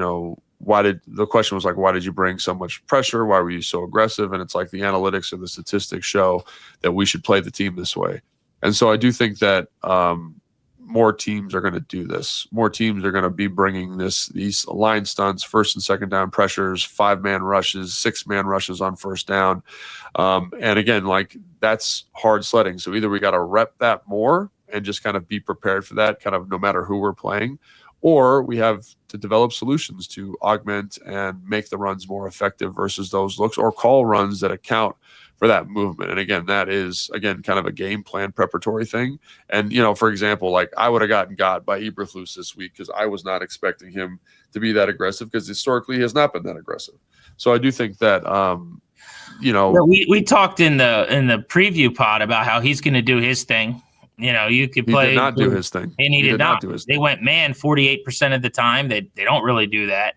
why did you bring so much pressure? Why were you so aggressive? And it's like the analytics or the statistics show that we should play the team this way. And so I do think that more teams are going to do this. More teams are going to be bringing these line stunts, first and second down pressures, 5-man rushes, 6-man rushes on first down. And again, like that's hard sledding. So either we got to rep that more and just kind of be prepared for that, kind of no matter who we're playing, or we have to develop solutions to augment and make the runs more effective versus those looks, or call runs that account for that movement. And again, that is, kind of a game plan preparatory thing. And, for example, like I would have got by Eberflus this week because I was not expecting him to be that aggressive, because historically he has not been that aggressive. So I do think that, we talked in the preview pod about how he's going to do his thing. You could play. He did not do his thing. And he did not do his thing. They went man 48% of the time. They don't really do that.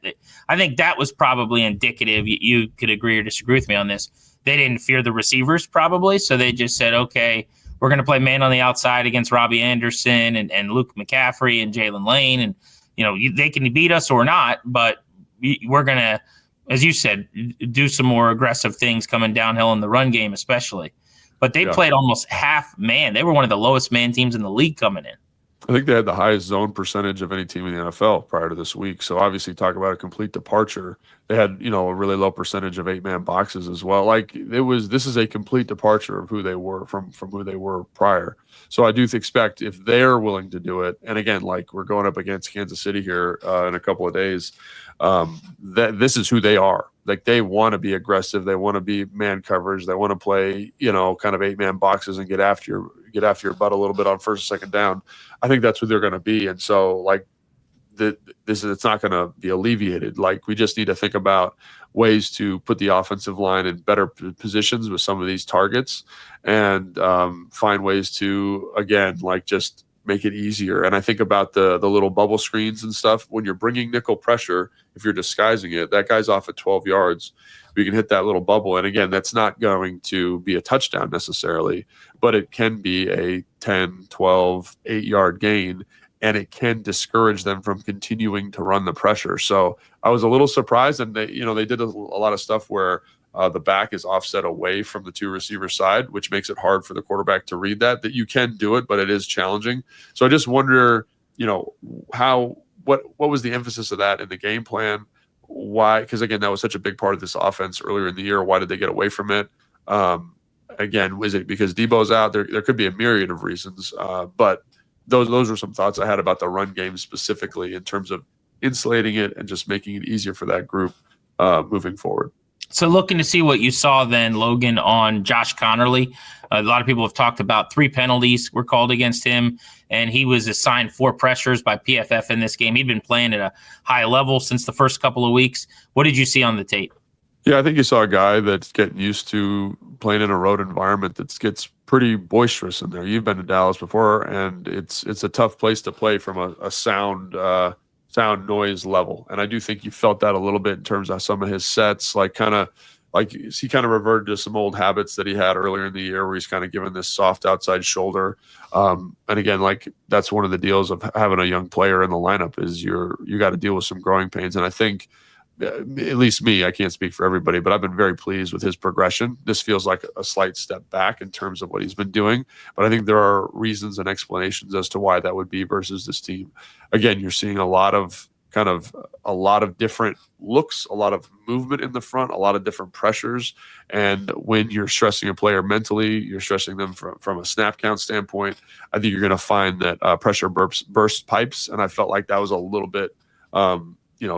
I think that was probably indicative. You could agree or disagree with me on this. They didn't fear the receivers probably, so they just said, okay, we're going to play man on the outside against Robbie Anderson and Luke McCaffrey and Jalen Lane, and they can beat us or not, but we're going to, as you said, do some more aggressive things coming downhill in the run game especially. But they played almost half man. They were one of the lowest man teams in the league coming in. I think they had the highest zone percentage of any team in the NFL prior to this week. So obviously, talk about a complete departure. They had, a really low percentage of 8-man boxes as well. Like this is a complete departure of who they were from who they were prior. So I do expect if they're willing to do it, and again, like we're going up against Kansas City here in a couple of days, that this is who they are. Like they want to be aggressive, they want to be man coverage, they want to play, kind of 8-man boxes and get after your butt a little bit on first and second down. I think that's who they're going to be, and so like it's not going to be alleviated. Like we just need to think about ways to put the offensive line in better positions with some of these targets, and find ways to again like just make it easier. And I think about the little bubble screens and stuff. When you're bringing nickel pressure, if you're disguising it, that guy's off at 12 yards. We can hit that little bubble. And again, that's not going to be a touchdown necessarily, but it can be a 10, 12, 8-yard gain, and it can discourage them from continuing to run the pressure. So I was a little surprised, and they did a lot of stuff where the back is offset away from the two receiver side, which makes it hard for the quarterback to read that you can do it, but it is challenging. So I just wonder, what was the emphasis of that in the game plan? Why? Because again, that was such a big part of this offense earlier in the year. Why did they get away from it? Again, was it because Debo's out? There could be a myriad of reasons, but those were some thoughts I had about the run game specifically in terms of insulating it and just making it easier for that group moving forward. So looking to see what you saw then, Logan, on Josh Connerly. A lot of people have talked about 3 penalties were called against him, and he was assigned 4 pressures by PFF in this game. He'd been playing at a high level since the first couple of weeks. What did you see on the tape? Yeah, I think you saw a guy that's getting used to playing in a road environment that gets pretty boisterous in there. You've been to Dallas before, and it's a tough place to play from a sound noise level. And I do think you felt that a little bit in terms of some of his sets, he kind of reverted to some old habits that he had earlier in the year where he's kind of given this soft outside shoulder. And again, like that's one of the deals of having a young player in the lineup is you got to deal with some growing pains. And I think, at least me, I can't speak for everybody, but I've been very pleased with his progression. This feels like a slight step back in terms of what he's been doing, but I think there are reasons and explanations as to why that would be versus this team. Again, you're seeing a lot of different looks, a lot of movement in the front, a lot of different pressures. And when you're stressing a player mentally, you're stressing them from a snap count standpoint. I think you're going to find that pressure burst pipes. And I felt like that was a little bit,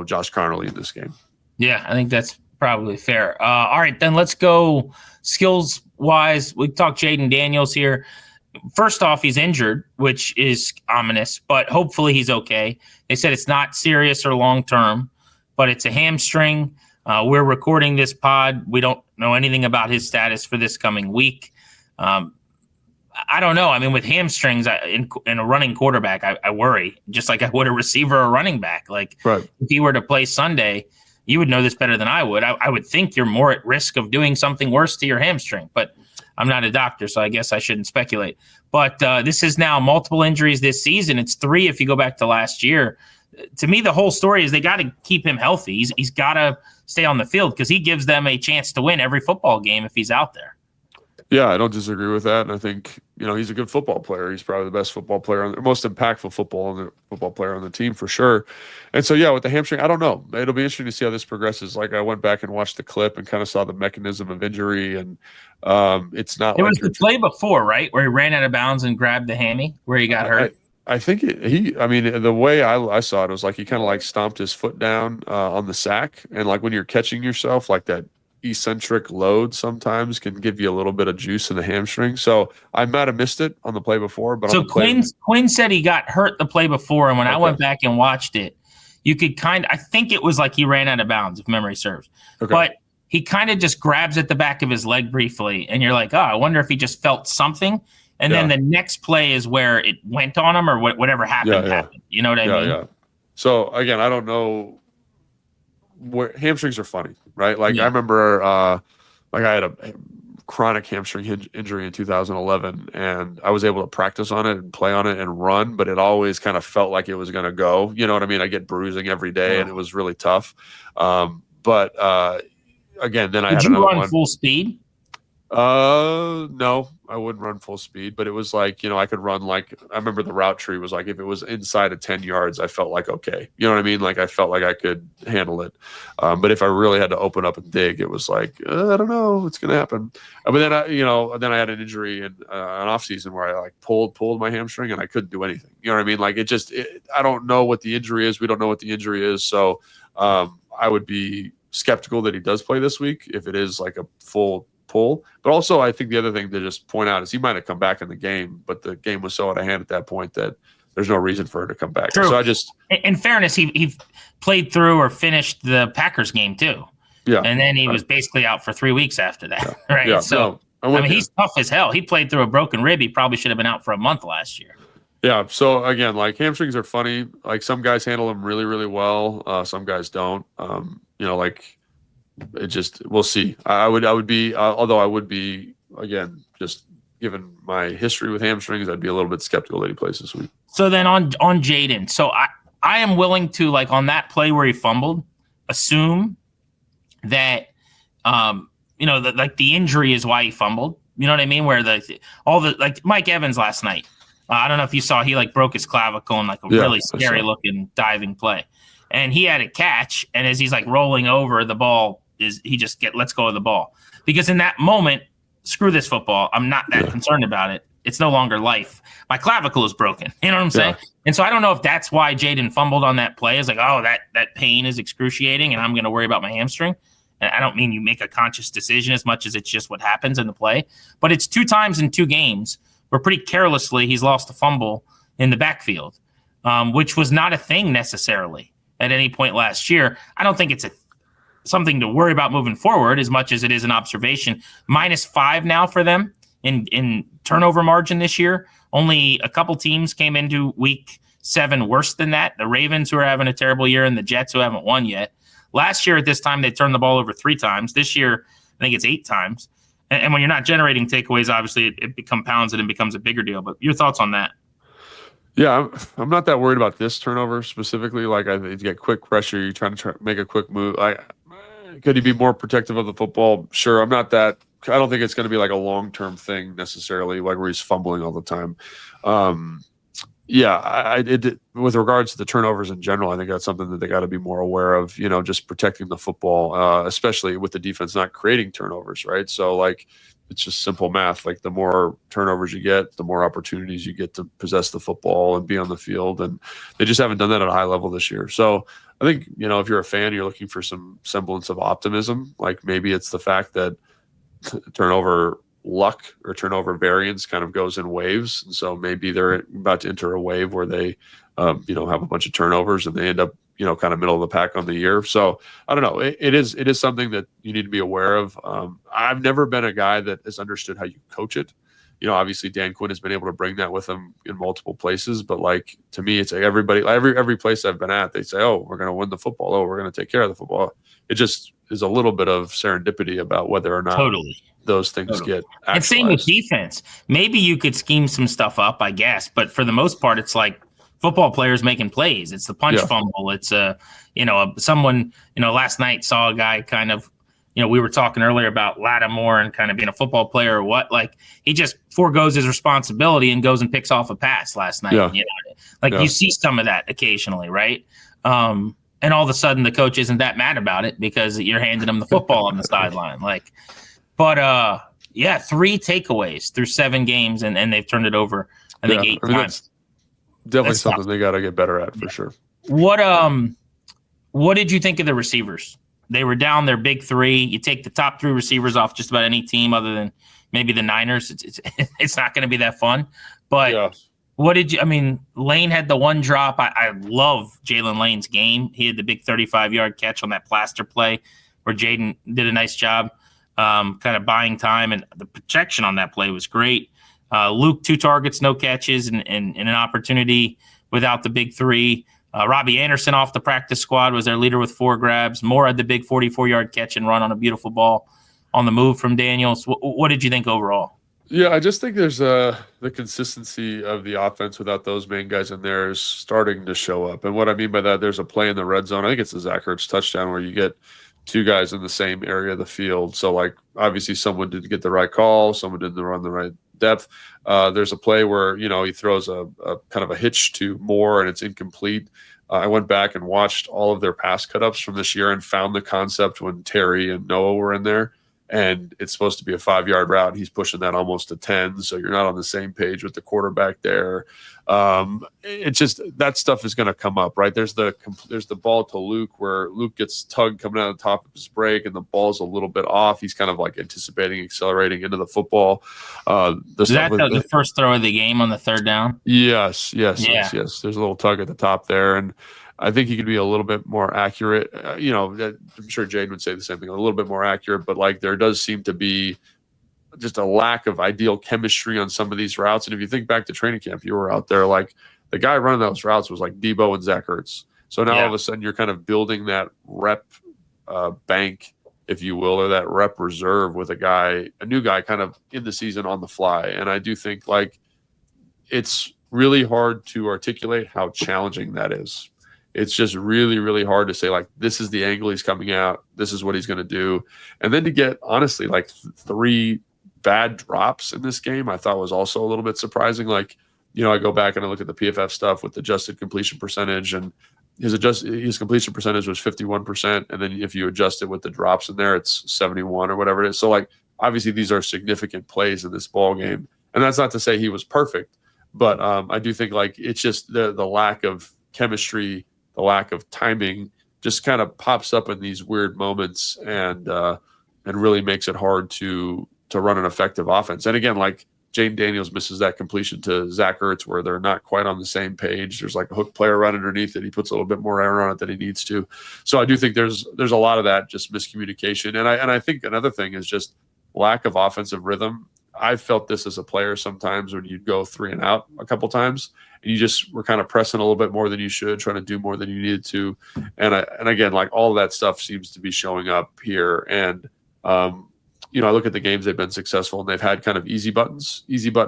Josh Connerly in this game. Yeah, I think that's probably fair. All right, then let's go skills-wise. We talked Jaden Daniels here. First off, he's injured, which is ominous, but hopefully he's okay. They said it's not serious or long-term, but it's a hamstring. We're recording this pod. We don't know anything about his status for this coming week. I don't know. I mean, with hamstrings in a running quarterback, I worry, just like I would a receiver or running back. Like right. If he were to play Sunday, you would know this better than I would. I would think you're more at risk of doing something worse to your hamstring, but I'm not a doctor, so I guess I shouldn't speculate. But this is now multiple injuries this season. It's 3 if you go back to last year. To me, the whole story is they got to keep him healthy. He's got to stay on the field because he gives them a chance to win every football game if he's out there. Yeah, I don't disagree with that. And I think, he's a good football player. He's probably the best football player, most impactful football player on the team for sure. And so, yeah, with the hamstring, I don't know. It'll be interesting to see how this progresses. Like I went back and watched the clip and kind of saw the mechanism of injury. And it's not It was the play before, right, where he ran out of bounds and grabbed the hammy where he got hurt. I think the way I saw it was like he kind of like stomped his foot down on the sack. And like when you're catching yourself, like that eccentric load sometimes can give you a little bit of juice in the hamstring. So I might have missed it on the play before. But so Quinn said he got hurt the play before. And when I went back and watched it, you could I think it was like he ran out of bounds, if memory serves. Okay. But he kind of just grabs at the back of his leg briefly. And you're like, oh, I wonder if he just felt something. And then the next play is where it went on him or whatever happened. Happened. You know what I mean? Yeah. So, again, I don't know. Hamstrings are funny, right? Like I remember I had a chronic hamstring injury in 2011, and I was able to practice on it and play on it and run, but it always kind of felt like it was going to go. You know what I mean? I get bruising every day, and it was really tough. But again, then I had another one. Did you run full speed? No, I wouldn't run full speed, but it was like, I could run I remember the route tree was like, if it was inside of 10 yards, I felt like, okay, you know what I mean? Like I felt like I could handle it. But if I really had to open up and dig, it was like, I don't know what's going to happen. But then I had an injury in an off season where I pulled my hamstring and I couldn't do anything. You know what I mean? Like I don't know what the injury is. We don't know what the injury is. So, I would be skeptical that he does play this week if it is like a full pull. But also, I think the other thing to just point out is he might have come back in the game, but the game was so out of hand at that point that there's no reason for her to come back. True. So I just, in fairness, he played through or finished the Packers game too. Yeah, and then he was basically out for 3 weeks after that. Yeah. Right. Yeah. So No, he's tough as hell. He played through a broken rib. He probably should have been out for a month last year. Yeah. So again, like hamstrings are funny. Like some guys handle them really, really well. Some guys don't. It just, we'll see. I would be, although I would be, again, just given my history with hamstrings, I'd be a little bit skeptical that he plays this week. So then on Jaden, so I am willing to, like, on that play where he fumbled, assume that, that the injury is why he fumbled. You know what I mean? Where like Mike Evans last night, I don't know if you saw, he like broke his clavicle in like a really scary looking diving play. And he had a catch, and as he's like rolling over, the ball lets go of the ball. Because in that moment, screw this football. I'm not that concerned about it. It's no longer life. My clavicle is broken. You know what I'm saying? And so I don't know if that's why Jaden fumbled on that play. It's like, oh, that pain is excruciating, and I'm going to worry about my hamstring. And I don't mean you make a conscious decision as much as it's just what happens in the play. But it's 2 times in 2 games where pretty carelessly he's lost a fumble in the backfield, which was not a thing necessarily at any point last year. I don't think it's something to worry about moving forward as much as it is an observation. -5 now for them in turnover margin this year. Only a couple teams came into week 7 worse than that. The Ravens, who are having a terrible year, and the Jets, who haven't won yet. Last year at this time, they turned the ball over 3 times. This year, I think it's 8 times. And when you're not generating takeaways, obviously it compounds it and becomes a bigger deal. But your thoughts on that? Yeah, I'm not that worried about this turnover specifically. Like, I think you get quick pressure, you're trying to make a quick move. Could he be more protective of the football? Sure. I don't think it's going to be like a long-term thing necessarily, like where he's fumbling all the time. With regards to the turnovers in general, I think that's something that they got to be more aware of, just protecting the football, especially with the defense not creating turnovers, right? So, like, it's just simple math. Like, the more turnovers you get, the more opportunities you get to possess the football and be on the field. And they just haven't done that at a high level this year. So I think, if you're a fan, you're looking for some semblance of optimism. Like, maybe it's the fact that turnover luck or turnover variance kind of goes in waves. And so maybe they're about to enter a wave where they, have a bunch of turnovers and they end up, kind of middle of the pack on the year. So I don't know. It is something that you need to be aware of. I've never been a guy that has understood how you coach it. Obviously Dan Quinn has been able to bring that with him in multiple places, but like, to me, it's like every place I've been at, they say, oh, we're going to win the football. Oh, we're going to take care of the football. It just is a little bit of serendipity about whether or not those things get actualized. And same with defense. Maybe you could scheme some stuff up, I guess, but for the most part, it's like football players making plays. It's the punch fumble. It's someone, last night saw a guy kind of, we were talking earlier about Lattimore and kind of being a football player or what, like he just foregoes his responsibility and goes and picks off a pass last night. Yeah. You see some of that occasionally, right? And all of a sudden the coach isn't that mad about it because you're handing him the football on the sideline. But 3 takeaways through 7 games and they've turned it over, I think 8 times. That's definitely something they got to get better at for sure. What did you think of the receivers? They were down their big 3. You take the top 3 receivers off just about any team other than maybe the Niners. It's not going to be that fun. But Lane had the 1 drop. I love Jalen Lane's game. He had the big 35-yard catch on that plaster play where Jaden did a nice job kind of buying time, and the protection on that play was great. Luke, 2 targets, no catches, and an opportunity without the big 3. Robbie Anderson off the practice squad was their leader with 4 grabs. Moore had the big 44-yard catch and run on a beautiful ball on the move from Daniels. What did you think overall? Yeah, I just think there's the consistency of the offense without those main guys in there is starting to show up. And what I mean by that, there's a play in the red zone. I think it's the Zach Ertz touchdown where you get two guys in the same area of the field. So like obviously someone didn't get the right call, someone didn't run the right depth. There's a play where, he throws a kind of a hitch to Moore and it's incomplete. I went back and watched all of their pass cut-ups from this year and found the concept when Terry and Noah were in there. And it's supposed to be a 5-yard route. He's pushing that almost to 10. So you're not on the same page with the quarterback there. It's just that stuff is going to come up, right? There's the ball to Luke where Luke gets tugged coming out of the top of his break and the ball's a little bit off. He's kind of like anticipating, accelerating into the football. Is that the first throw of the game on the third down? Yes. There's a little tug at the top there. And I think he could be a little bit more accurate. I'm sure Jade would say the same thing, a little bit more accurate, but like there does seem to be just a lack of ideal chemistry on some of these routes. And if you think back to training camp, you were out there, like the guy running those routes was like Debo and Zach Ertz. So now all of a sudden you're kind of building that rep bank, if you will, or that rep reserve with a new guy kind of in the season on the fly. And I do think like it's really hard to articulate how challenging that is. It's just really, really hard to say, like, this is the angle he's coming out. This is what he's going to do. And then to get, honestly, like 3 bad drops in this game, I thought was also a little bit surprising. Like, I go back and I look at the PFF stuff with adjusted completion percentage, and his completion percentage was 51%. And then if you adjust it with the drops in there, it's 71 or whatever it is. So, like, obviously these are significant plays in this ball game. And that's not to say he was perfect, but I do think, like, it's just the lack of chemistry, the lack of timing just kind of pops up in these weird moments and really makes it hard to run an effective offense. And again, like Jane Daniels misses that completion to Zach Ertz where they're not quite on the same page. There's like a hook player right underneath it. He puts a little bit more air on it than he needs to. So I do think there's a lot of that just miscommunication. And I think another thing is just lack of offensive rhythm. I've felt this as a player sometimes when you'd go 3 and out a couple times and you just were kind of pressing a little bit more than you should, trying to do more than you needed to. And again, like all of that stuff seems to be showing up here. And, I look at the games they've been successful and they've had kind of easy button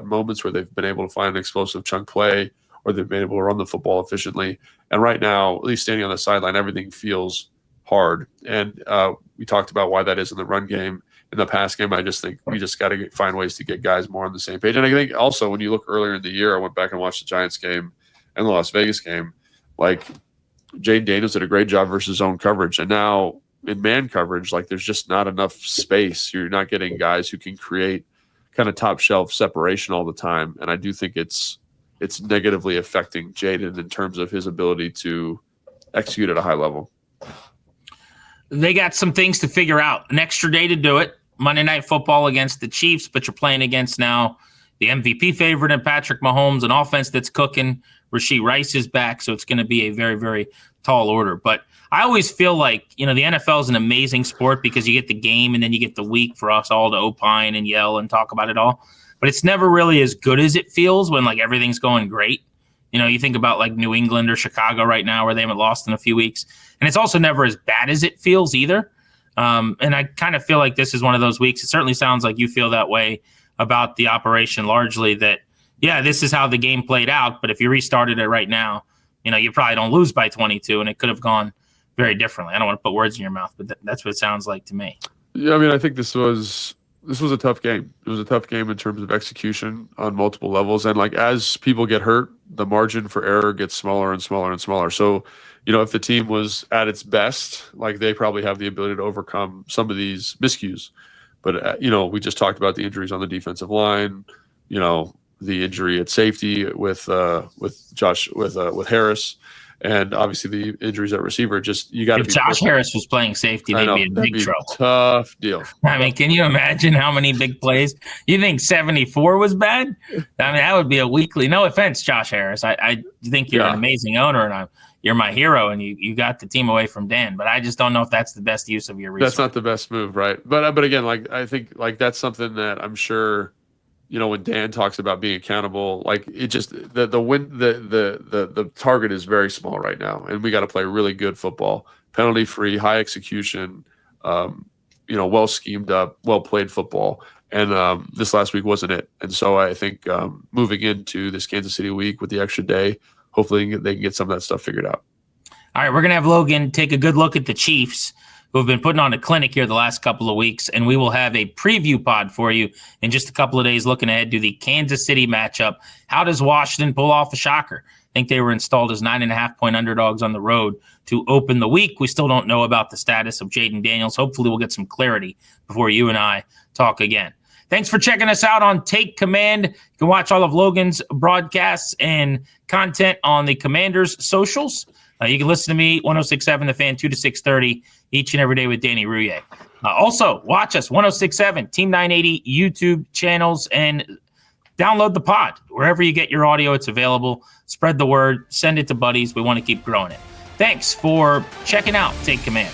moments where they've been able to find an explosive chunk play or they've been able to run the football efficiently. And right now, at least standing on the sideline, everything feels hard. And we talked about why that is in the run game. In the pass game, I just think we just got to find ways to get guys more on the same page. And I think also when you look earlier in the year, I went back and watched the Giants game and the Las Vegas game. Like Jane Daniels did a great job versus zone coverage. And now in man coverage, like there's just not enough space. You're not getting guys who can create kind of top shelf separation all the time. And I do think it's negatively affecting Jaden in terms of his ability to execute at a high level. They got some things to figure out. An extra day to do it. Monday Night Football against the Chiefs, but you're playing against now the MVP favorite and Patrick Mahomes, an offense that's cooking. Rashee Rice is back, so it's going to be a very, very tall order. But I always feel like, the NFL is an amazing sport because you get the game and then you get the week for us all to opine and yell and talk about it all. But it's never really as good as it feels when, like, everything's going great. You think about, like, New England or Chicago right now where they haven't lost in a few weeks. And it's also never as bad as it feels either. And I kind of feel like this is one of those weeks. It certainly sounds like you feel that way about the operation largely, that, yeah, this is how the game played out. But if you restarted it right now, you probably don't lose by 22, and it could have gone very differently. I don't want to put words in your mouth, but that's what it sounds like to me. Yeah, I mean, I think this was a tough game. It was a tough game in terms of execution on multiple levels. And like as people get hurt, the margin for error gets smaller and smaller and smaller. So, if the team was at its best, like they probably have the ability to overcome some of these miscues. But, we just talked about the injuries on the defensive line, the injury at safety with Harris. And obviously the injuries at receiver, just you got to. If Josh Harris was playing safety, they'd be in big trouble. Tough deal. I mean, can you imagine how many big plays? You think 74 was bad? I mean, that would be a weekly. No offense, Josh Harris. I think you're an amazing owner, and you're my hero, and you got the team away from Dan. But I just don't know if that's the best use of your resources. That's not the best move, right? But again, like I think like that's something that I'm sure. When Dan talks about being accountable, like it just the target is very small right now, and we got to play really good football, penalty free, high execution, well schemed up, well played football. And this last week wasn't it. And so I think moving into this Kansas City week with the extra day, hopefully they can get some of that stuff figured out. All right, we're gonna have Logan take a good look at the Chiefs, who have been putting on a clinic here the last couple of weeks, and we will have a preview pod for you in just a couple of days looking ahead to the Kansas City matchup. How does Washington pull off a shocker? I think they were installed as 9.5-point underdogs on the road to open the week. We still don't know about the status of Jaden Daniels. Hopefully we'll get some clarity before you and I talk again. Thanks for checking us out on Take Command. You can watch all of Logan's broadcasts and content on the Commanders' socials. You can listen to me, 106.7 The Fan, 2 to 6:30 each and every day with Danny Rouillet. Also, watch us, 106.7, Team 980 YouTube channels, and download the pod. Wherever you get your audio, it's available. Spread the word. Send it to buddies. We want to keep growing it. Thanks for checking out Take Command.